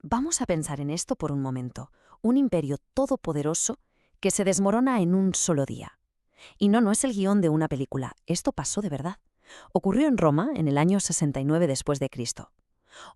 Vamos a pensar en esto por un momento. Un imperio todopoderoso que se desmorona en un solo día. Y no es el guión de una película, esto pasó de verdad. Ocurrió en Roma en el año 69 después de Cristo.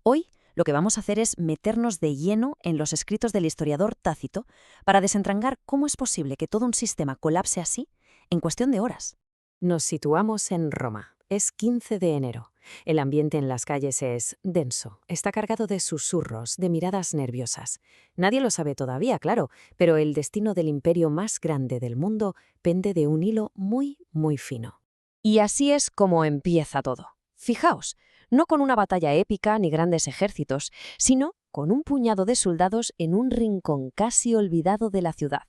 Hoy lo que vamos a hacer es meternos de lleno en los escritos del historiador Tácito para desentrangar cómo es posible que todo un sistema colapse así en cuestión de horas. Nos situamos en Roma. Es 15 de enero. El ambiente en las calles es denso, está cargado de susurros, de miradas nerviosas. Nadie lo sabe todavía, claro, pero el destino del imperio más grande del mundo pende de un hilo muy, muy fino. Y así es como empieza todo. Fijaos, no con una batalla épica ni grandes ejércitos, sino con un puñado de soldados en un rincón casi olvidado de la ciudad.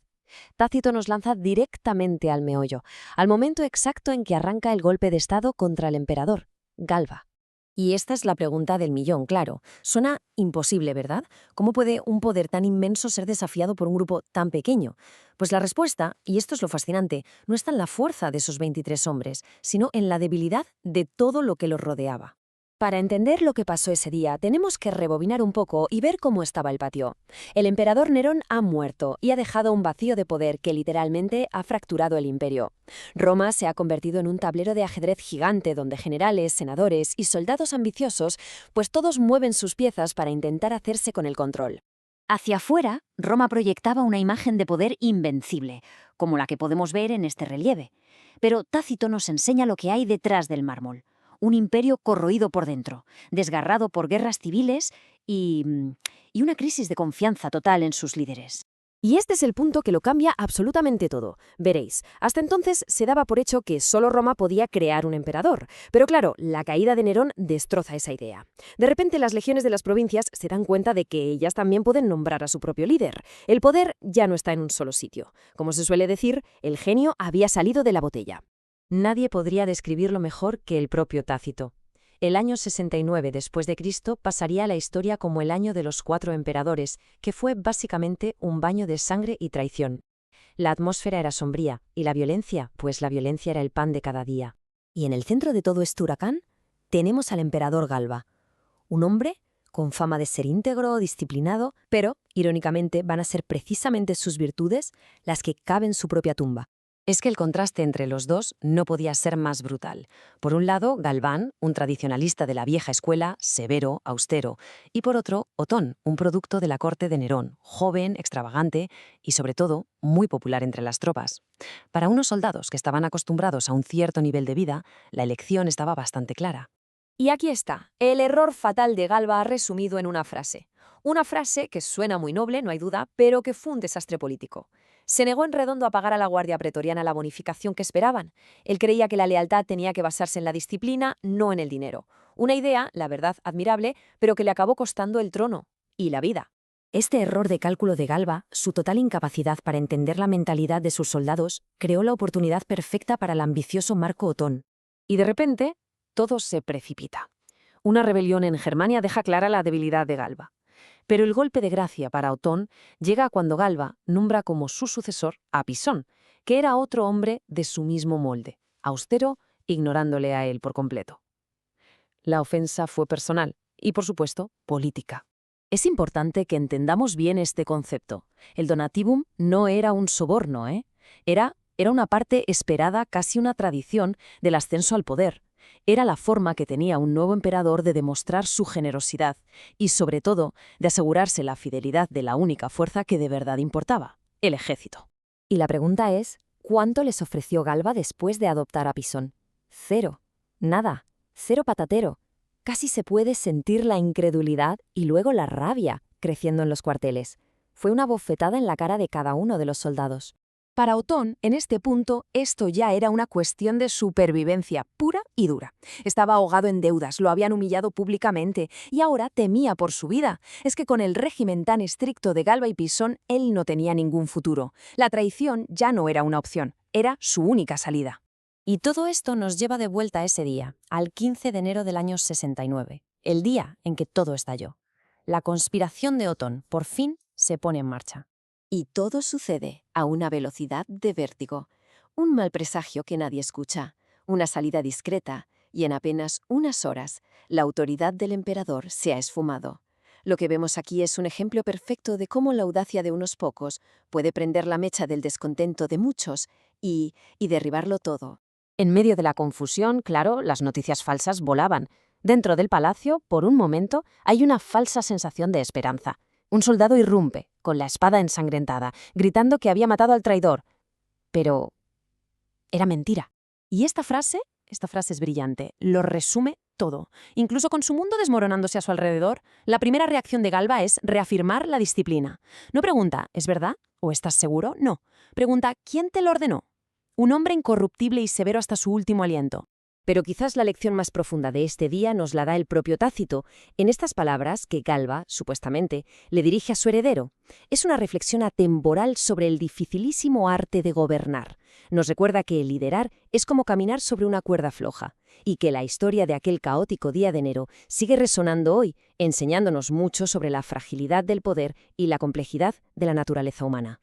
Tácito nos lanza directamente al meollo, al momento exacto en que arranca el golpe de estado contra el emperador, Galba. Y esta es la pregunta del millón, claro. Suena imposible, ¿verdad? ¿Cómo puede un poder tan inmenso ser desafiado por un grupo tan pequeño? Pues la respuesta, y esto es lo fascinante, no está en la fuerza de esos 23 hombres, sino en la debilidad de todo lo que los rodeaba. Para entender lo que pasó ese día, tenemos que rebobinar un poco y ver cómo estaba el patio. El emperador Nerón ha muerto y ha dejado un vacío de poder que literalmente ha fracturado el imperio. Roma se ha convertido en un tablero de ajedrez gigante donde generales, senadores y soldados ambiciosos, pues todos mueven sus piezas para intentar hacerse con el control. Hacia afuera, Roma proyectaba una imagen de poder invencible, como la que podemos ver en este relieve. Pero Tácito nos enseña lo que hay detrás del mármol. Un imperio corroído por dentro, desgarrado por guerras civiles y una crisis de confianza total en sus líderes. Y este es el punto que lo cambia absolutamente todo. Veréis, hasta entonces se daba por hecho que solo Roma podía crear un emperador. Pero claro, la caída de Nerón destroza esa idea. De repente las legiones de las provincias se dan cuenta de que ellas también pueden nombrar a su propio líder. El poder ya no está en un solo sitio. Como se suele decir, el genio había salido de la botella. Nadie podría describirlo mejor que el propio Tácito. El año 69 después de Cristo pasaría a la historia como el año de los 4 emperadores, que fue básicamente un baño de sangre y traición. La atmósfera era sombría, y la violencia, pues la violencia era el pan de cada día. Y en el centro de todo este huracán tenemos al emperador Galba, un hombre con fama de ser íntegro, disciplinado, pero, irónicamente, van a ser precisamente sus virtudes las que caben su propia tumba. Es que el contraste entre los dos no podía ser más brutal. Por un lado, Galván, un tradicionalista de la vieja escuela, severo, austero, y por otro, Otón, un producto de la corte de Nerón, joven, extravagante y, sobre todo, muy popular entre las tropas. Para unos soldados que estaban acostumbrados a un cierto nivel de vida, la elección estaba bastante clara. Y aquí está, el error fatal de Galba resumido en una frase. Una frase que suena muy noble, no hay duda, pero que fue un desastre político. Se negó en redondo a pagar a la Guardia Pretoriana la bonificación que esperaban. Él creía que la lealtad tenía que basarse en la disciplina, no en el dinero. Una idea, la verdad, admirable, pero que le acabó costando el trono y la vida. Este error de cálculo de Galba, su total incapacidad para entender la mentalidad de sus soldados, creó la oportunidad perfecta para el ambicioso Marco Otón. Y de repente, todo se precipita. Una rebelión en Germania deja clara la debilidad de Galba. Pero el golpe de gracia para Otón llega cuando Galba nombra como su sucesor a Pisón, que era otro hombre de su mismo molde, austero, ignorándole a él por completo. La ofensa fue personal y, por supuesto, política. Es importante que entendamos bien este concepto. El donativum no era un soborno, Era una parte esperada, casi una tradición, del ascenso al poder. Era la forma que tenía un nuevo emperador de demostrar su generosidad y, sobre todo, de asegurarse la fidelidad de la única fuerza que de verdad importaba, el ejército. Y la pregunta es, ¿cuánto les ofreció Galba después de adoptar a Pisón? 0. Nada. 0 patatero. Casi se puede sentir la incredulidad y luego la rabia creciendo en los cuarteles. Fue una bofetada en la cara de cada uno de los soldados. Para Otón, en este punto, esto ya era una cuestión de supervivencia pura y dura. Estaba ahogado en deudas, lo habían humillado públicamente y ahora temía por su vida. Es que con el régimen tan estricto de Galba y Pisón, él no tenía ningún futuro. La traición ya no era una opción, era su única salida. Y todo esto nos lleva de vuelta a ese día, al 15 de enero del año 69, el día en que todo estalló. La conspiración de Otón, por fin, se pone en marcha. Y todo sucede a una velocidad de vértigo. Un mal presagio que nadie escucha, una salida discreta, y en apenas unas horas, la autoridad del emperador se ha esfumado. Lo que vemos aquí es un ejemplo perfecto de cómo la audacia de unos pocos puede prender la mecha del descontento de muchos y derribarlo todo. En medio de la confusión, claro, las noticias falsas volaban. Dentro del palacio, por un momento, hay una falsa sensación de esperanza. Un soldado irrumpe, con la espada ensangrentada, gritando que había matado al traidor. Pero era mentira. Y esta frase es brillante, lo resume todo. Incluso con su mundo desmoronándose a su alrededor, la primera reacción de Galba es reafirmar la disciplina. No pregunta, ¿es verdad? ¿O estás seguro? No. Pregunta, ¿quién te lo ordenó? Un hombre incorruptible y severo hasta su último aliento. Pero quizás la lección más profunda de este día nos la da el propio Tácito, en estas palabras que Galba, supuestamente, le dirige a su heredero. Es una reflexión atemporal sobre el dificilísimo arte de gobernar. Nos recuerda que el liderar es como caminar sobre una cuerda floja, y que la historia de aquel caótico día de enero sigue resonando hoy, enseñándonos mucho sobre la fragilidad del poder y la complejidad de la naturaleza humana.